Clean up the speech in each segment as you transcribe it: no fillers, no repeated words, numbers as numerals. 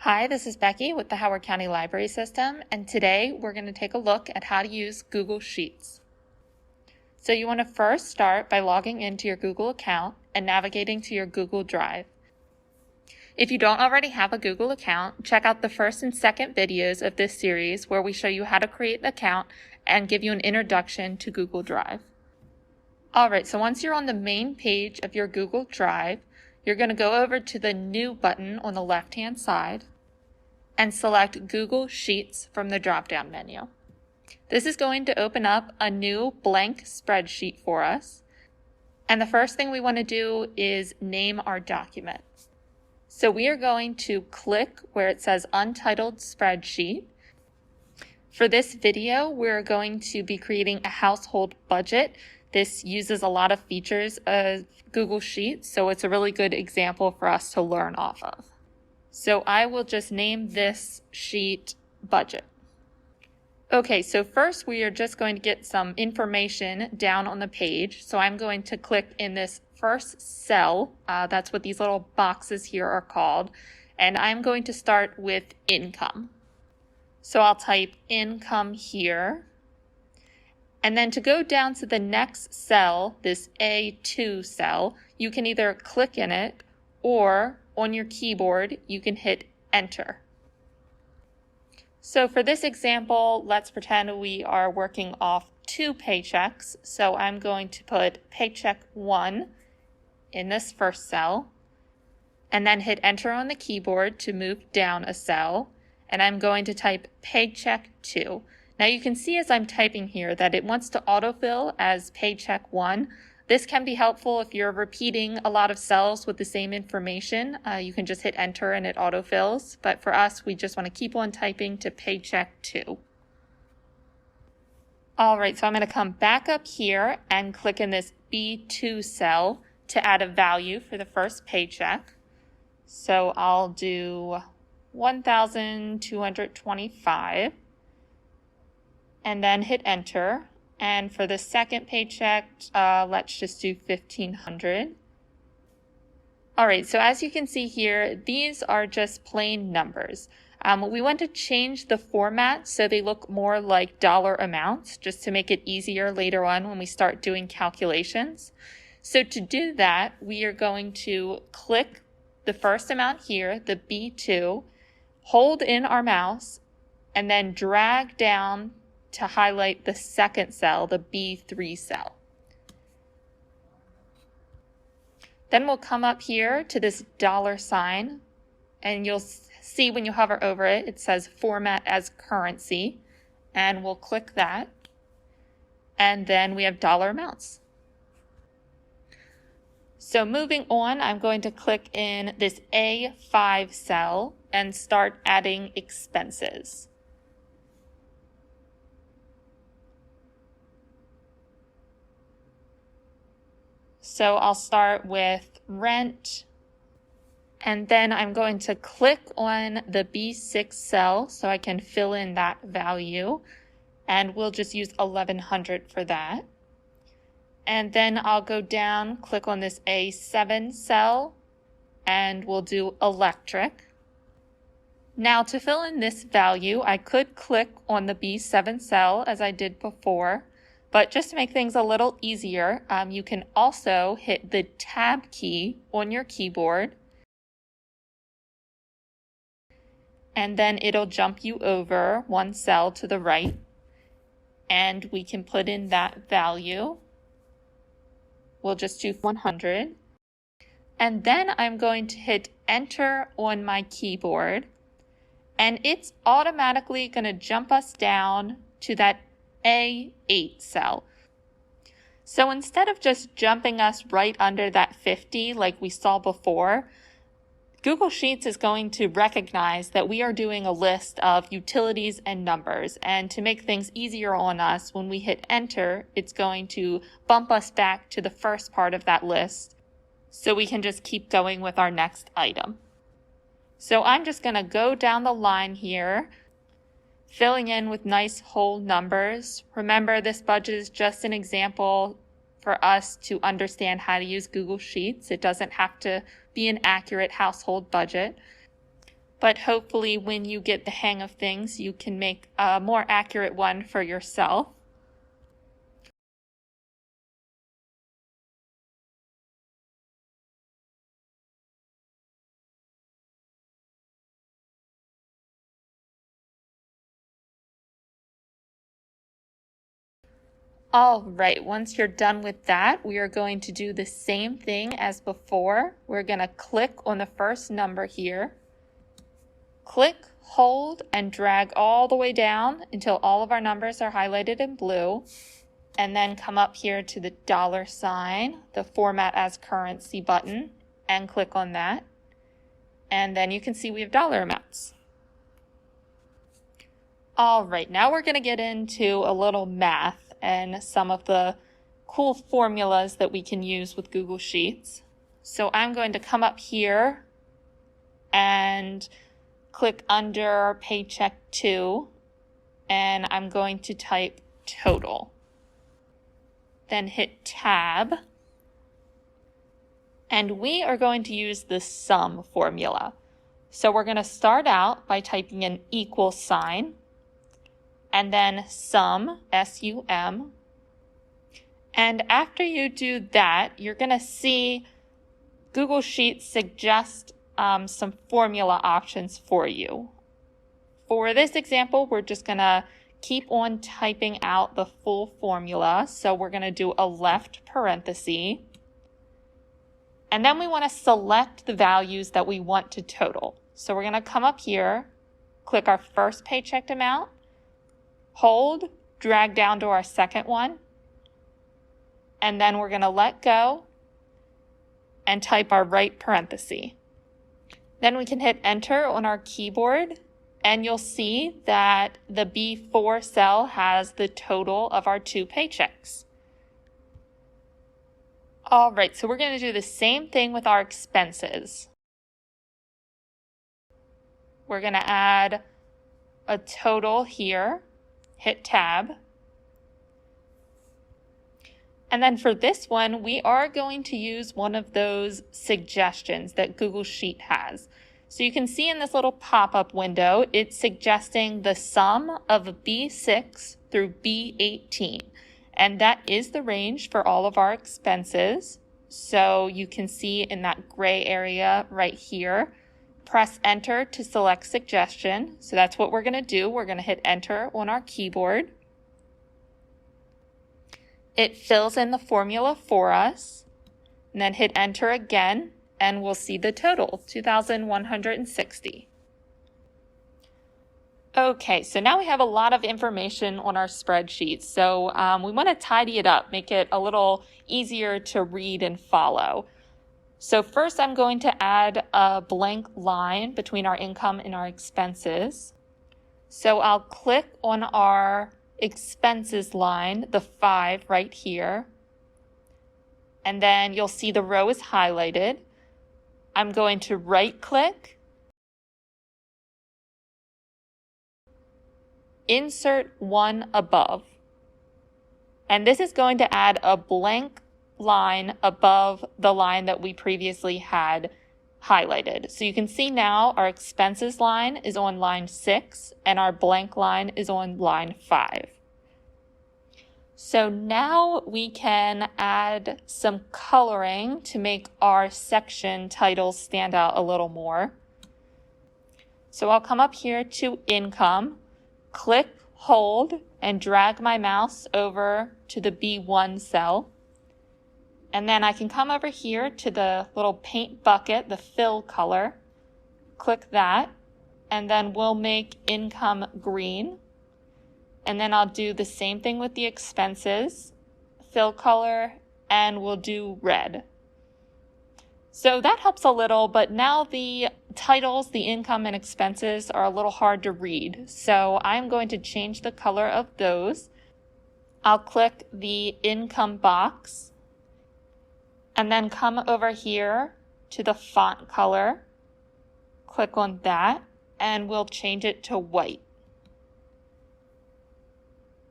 Hi, this is Becky with the Howard County Library System, and today we're going to take a look at how to use Google Sheets. So you want to first start by logging into your Google account and navigating to your Google Drive. If you don't already have a Google account, check out the first and second videos of this series where we show you how to create an account and give you an introduction to Google Drive. Alright, so once you're on the main page of your Google Drive, you're going to go over to the New button on the left-hand side and select Google Sheets from the drop-down menu. This is going to open up a new blank spreadsheet for us. And the first thing we want to do is name our document. So we are going to click where it says Untitled Spreadsheet. For this video, we're going to be creating a household budget. This uses a lot of features of Google Sheets, so it's a really good example for us to learn off of. So I will just name this sheet Budget. Okay, so first we are just going to get some information down on the page. So I'm going to click in this first cell. That's what these little boxes here are called. And I'm going to start with income. So I'll type income here. And then to go down to the next cell, this A2 cell, you can either click in it or on your keyboard, you can hit enter. So for this example, let's pretend we are working off 2 paychecks. So I'm going to put paycheck 1 in this first cell and then hit enter on the keyboard to move down a cell. And I'm going to type paycheck 2. Now you can see as I'm typing here that it wants to autofill as paycheck 1. This can be helpful if you're repeating a lot of cells with the same information. You can just hit enter and it autofills. But for us, we just want to keep on typing to paycheck 2. All right, so I'm going to come back up here and click in this B2 cell to add a value for the first paycheck. So I'll do $1,225. And then hit enter. And for the second paycheck, let's just do $1,500. All right, so as you can see here, these are just plain numbers. We want to change the format so they look more like dollar amounts, just to make it easier later on when we start doing calculations. So to do that, we are going to click the first amount here, the B2, hold in our mouse, and then drag down to highlight the second cell, the B3 cell. Then we'll come up here to this $sign, and you'll see when you hover over it, it says Format as Currency, and we'll click that. And then we have dollar amounts. So moving on, I'm going to click in this A5 cell and start adding expenses. So I'll start with rent, and then I'm going to click on the B6 cell so I can fill in that value, and we'll just use $1,100 for that. And then I'll go down, click on this A7 cell, and we'll do electric. Now to fill in this value, I could click on the B7 cell as I did before. But just to make things a little easier, you can also hit the Tab key on your keyboard, and then it'll jump you over one cell to the right, and we can put in that value. We'll just do 100, and then I'm going to hit enter on my keyboard, and it's automatically going to jump us down to that A8 cell. So instead of just jumping us right under that 50 like we saw before, Google Sheets is going to recognize that we are doing a list of utilities and numbers, and to make things easier on us, when we hit enter, it's going to bump us back to the first part of that list so we can just keep going with our next item. So I'm just going to go down the line here, filling in with nice whole numbers. Remember, this budget is just an example for us to understand how to use Google Sheets. It doesn't have to be an accurate household budget. but hopefully when you get the hang of things, you can make a more accurate one for yourself. All right, once you're done with that, we are going to do the same thing as before. We're going to click on the first number here. Click, hold, and drag all the way down until all of our numbers are highlighted in blue. And then come up here to the $sign, the Format as Currency button, and click on that. And then you can see we have dollar amounts. All right, now we're going to get into a little math and some of the cool formulas that we can use with Google Sheets. So I'm going to come up here and click under Paycheck 2, and I'm going to type total. Then hit Tab, and we are going to use the sum formula. So we're going to start out by typing an equal sign, and then sum, S-U-M. And after you do that, you're going to see Google Sheets suggest some formula options for you. For this example, we're just going to keep on typing out the full formula. So we're going to do a left parenthesis. And then we want to select the values that we want to total. So we're going to come up here, click our first paycheck amount, hold, drag down to our second one, and then we're going to let go and type our right parenthesis. Then we can hit enter on our keyboard, and you'll see that the B4 cell has the total of our 2 paychecks. All right, so we're going to do the same thing with our expenses. We're going to add a total here, hit tab. And then for this one, we are going to use one of those suggestions that Google Sheet has. So you can see in this little pop-up window, it's suggesting the sum of B6 through B18. And that is the range for all of our expenses. So you can see in that gray area right here, press enter to select suggestion. So that's what we're going to do. We're going to hit enter on our keyboard. It fills in the formula for us, and then hit enter again, and we'll see the total, 2,160. Okay, so now we have a lot of information on our spreadsheet, so we want to tidy it up, make it a little easier to read and follow. So first I'm going to add a blank line between our income and our expenses. So I'll click on our expenses line, the 5 right here, and then you'll see the row is highlighted. I'm going to right click, insert one above, and this is going to add a blank line above the line that we previously had highlighted. So you can see now our expenses line is on line 6 and our blank line is on line 5. So now we can add some coloring to make our section titles stand out a little more. So I'll come up here to income, click, hold, and drag my mouse over to the B1 cell. And then I can come over here to the little paint bucket, the fill color, click that, and then we'll make income green. And then I'll do the same thing with the expenses, fill color, and we'll do red. So that helps a little, but now the titles, the income and expenses are a little hard to read. So I'm going to change the color of those. I'll click the income box and then come over here to the font color, click on that, and we'll change it to white.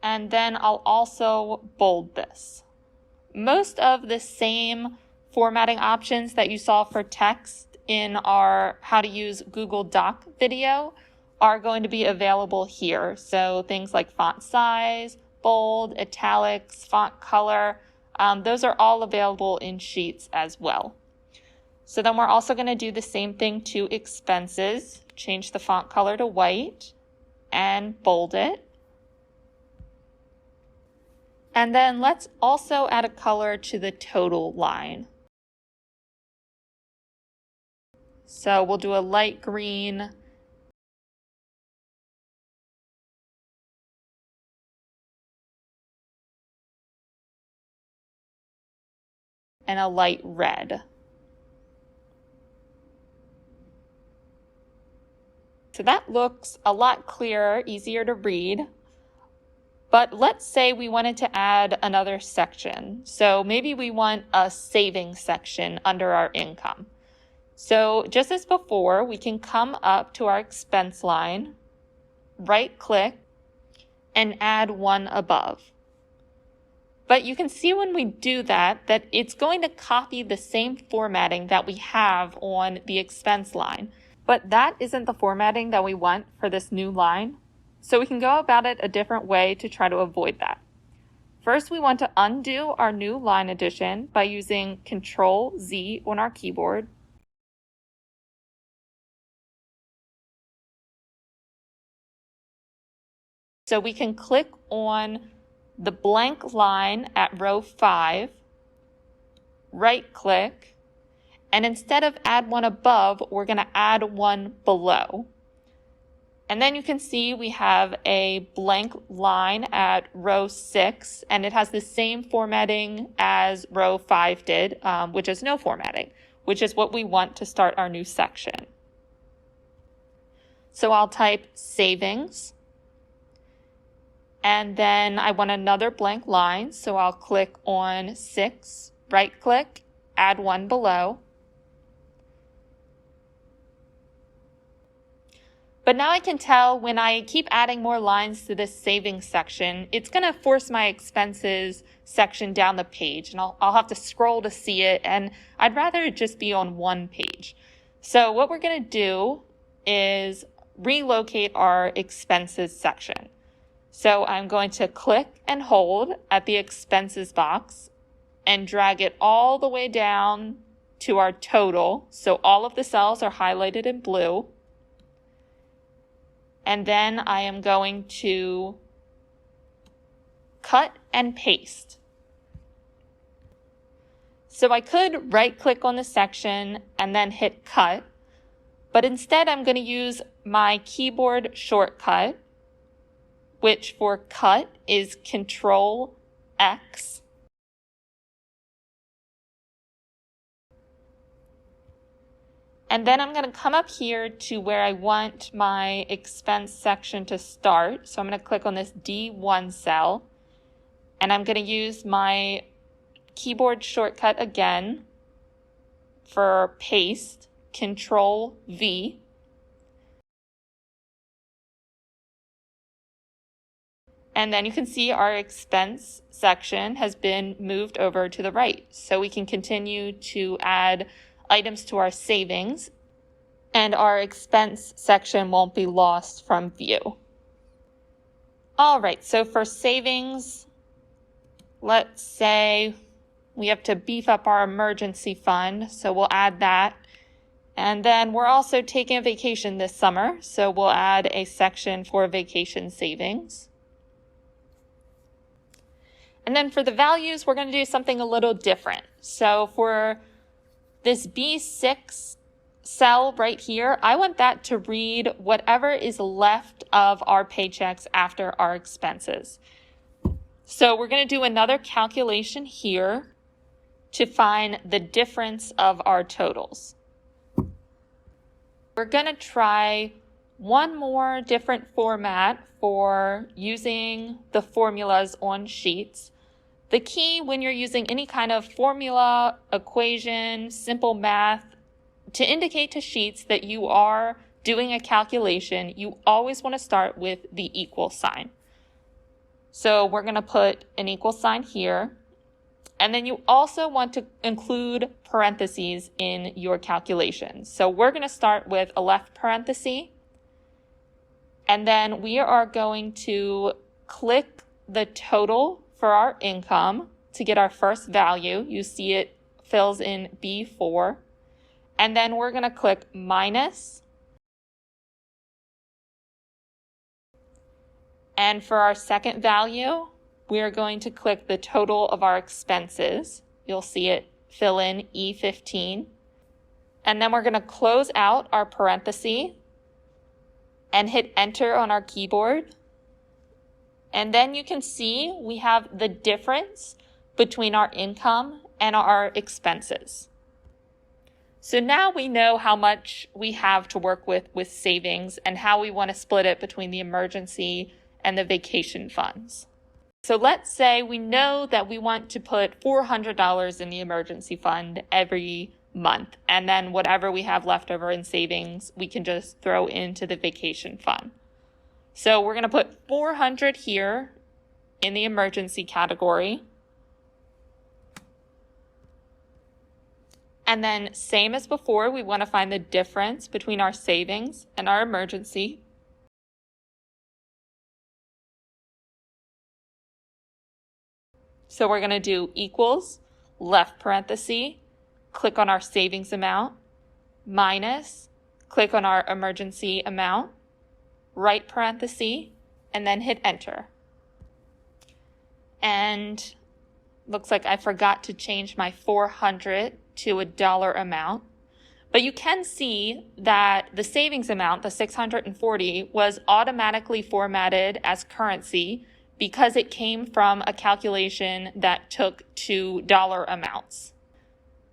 And then I'll also bold this. Most of the same formatting options that you saw for text in our How to Use Google Doc video are going to be available here. So things like font size, bold, italics, font color, those are all available in Sheets as well. So then we're also going to do the same thing to expenses, change the font color to white and bold it. And then let's also add a color to the total line. So we'll do a light green and a light red. So that looks a lot clearer, easier to read. But let's say we wanted to add another section. So maybe we want a savings section under our income. So just as before, we can come up to our expense line, right-click, and add one above. But you can see when we do that it's going to copy the same formatting that we have on the expense line. But that isn't the formatting that we want for this new line. So we can go about it a different way to try to avoid that. First, we want to undo our new line addition by using Control-Z on our keyboard. So we can click on the blank line at row 5, right-click, and instead of add one above, we're going to add one below. And then you can see we have a blank line at row 6, and it has the same formatting as row 5 did, which is no formatting, which is what we want to start our new section. So I'll type savings, and then I want another blank line, so I'll click on 6, right-click, add one below. But now I can tell when I keep adding more lines to this savings section, it's going to force my expenses section down the page, and I'll have to scroll to see it, and I'd rather it just be on one page. So what we're going to do is relocate our expenses section. So I'm going to click and hold at the expenses box and drag it all the way down to our total. So all of the cells are highlighted in blue. And then I am going to cut and paste. So I could right-click on the section and then hit cut, but instead I'm going to use my keyboard shortcut, which for cut is Control-X. And then I'm going to come up here to where I want my expense section to start. So I'm going to click on this D1 cell, and I'm going to use my keyboard shortcut again for paste, Control-V. And then you can see our expense section has been moved over to the right. So we can continue to add items to our savings, and our expense section won't be lost from view. All right, so for savings, let's say we have to beef up our emergency fund, so we'll add that. And then we're also taking a vacation this summer, so we'll add a section for vacation savings. And then for the values, we're going to do something a little different. So for this B6 cell right here, I want that to read whatever is left of our paychecks after our expenses. So we're going to do another calculation here to find the difference of our totals. We're going to try one more different format for using the formulas on Sheets. The key when you're using any kind of formula, equation, simple math, to indicate to Sheets that you are doing a calculation, you always want to start with the equal sign. So we're going to put an equal sign here, And then you also want to include parentheses in your calculations. So we're going to start with a left parenthesis. And then we are going to click the total for our income to get our first value. You see it fills in B4. And then we're going to click minus. And for our second value, we are going to click the total of our expenses. You'll see it fill in E15. And then we're going to close out our parenthesis and hit enter on our keyboard. And then you can see we have the difference between our income and our expenses. So now we know how much we have to work with savings and how we want to split it between the emergency and the vacation funds. So let's say we know that we want to put $400 in the emergency fund every month, and then whatever we have left over in savings, we can just throw into the vacation fund. So we're going to put 400 here in the emergency category. And then same as before, we want to find the difference between our savings and our emergency. So we're going to do equals, left parenthesis, click on our savings amount, minus, click on our emergency amount, right parenthesis, and then hit enter. And looks like I forgot to change my 400 to a dollar amount. But you can see that the savings amount, the 640, was automatically formatted as currency because it came from a calculation that took two dollar amounts.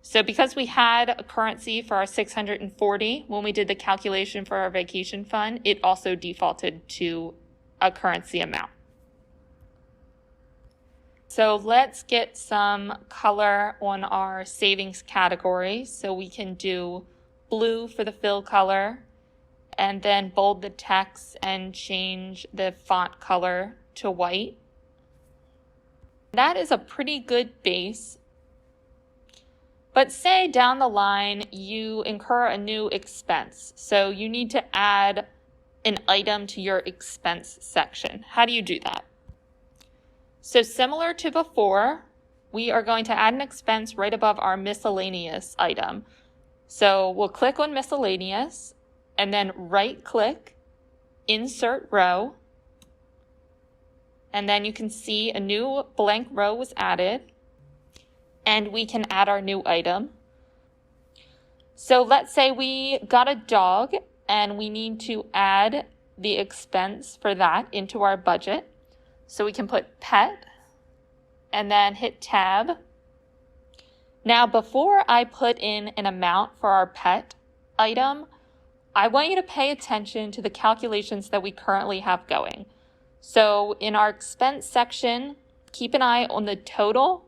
So because we had a currency for our 640 when we did the calculation for our vacation fund, it also defaulted to a currency amount. So let's get some color on our savings category. So we can do blue for the fill color and then bold the text and change the font color to white. That is a pretty good base. But say down the line you incur a new expense. So you need to add an item to your expense section. How do you do that? So similar to before, we are going to add an expense right above our miscellaneous item. So we'll click on miscellaneous and then right click, insert row. And then you can see a new blank row was added. And we can add our new item. So let's say we got a dog and we need to add the expense for that into our budget. So we can put pet and then hit tab. Now before I put in an amount for our pet item, I want you to pay attention to the calculations that we currently have going. So in our expense section, keep an eye on the total.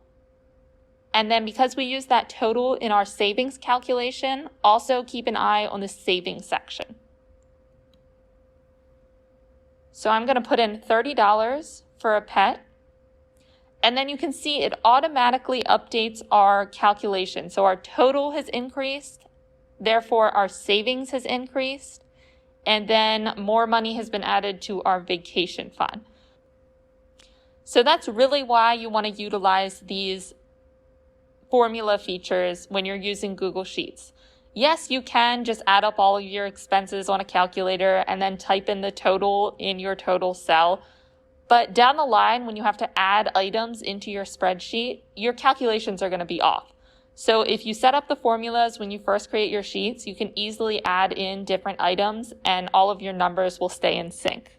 And then because we use that total in our savings calculation, also keep an eye on the savings section. So I'm going to put in $30 for a pet. And then you can see it automatically updates our calculation. So our total has increased, therefore our savings has increased, and then more money has been added to our vacation fund. So that's really why you want to utilize these formula features when you're using Google Sheets. Yes, you can just add up all of your expenses on a calculator and then type in the total in your total cell. But down the line, when you have to add items into your spreadsheet, your calculations are going to be off. So if you set up the formulas when you first create your sheets, you can easily add in different items and all of your numbers will stay in sync.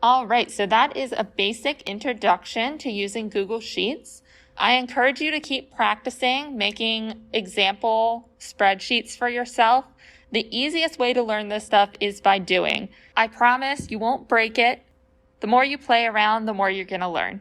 All right, so that is a basic introduction to using Google Sheets. I encourage you to keep practicing making example spreadsheets for yourself. The easiest way to learn this stuff is by doing. I promise you won't break it. The more you play around, the more you're going to learn.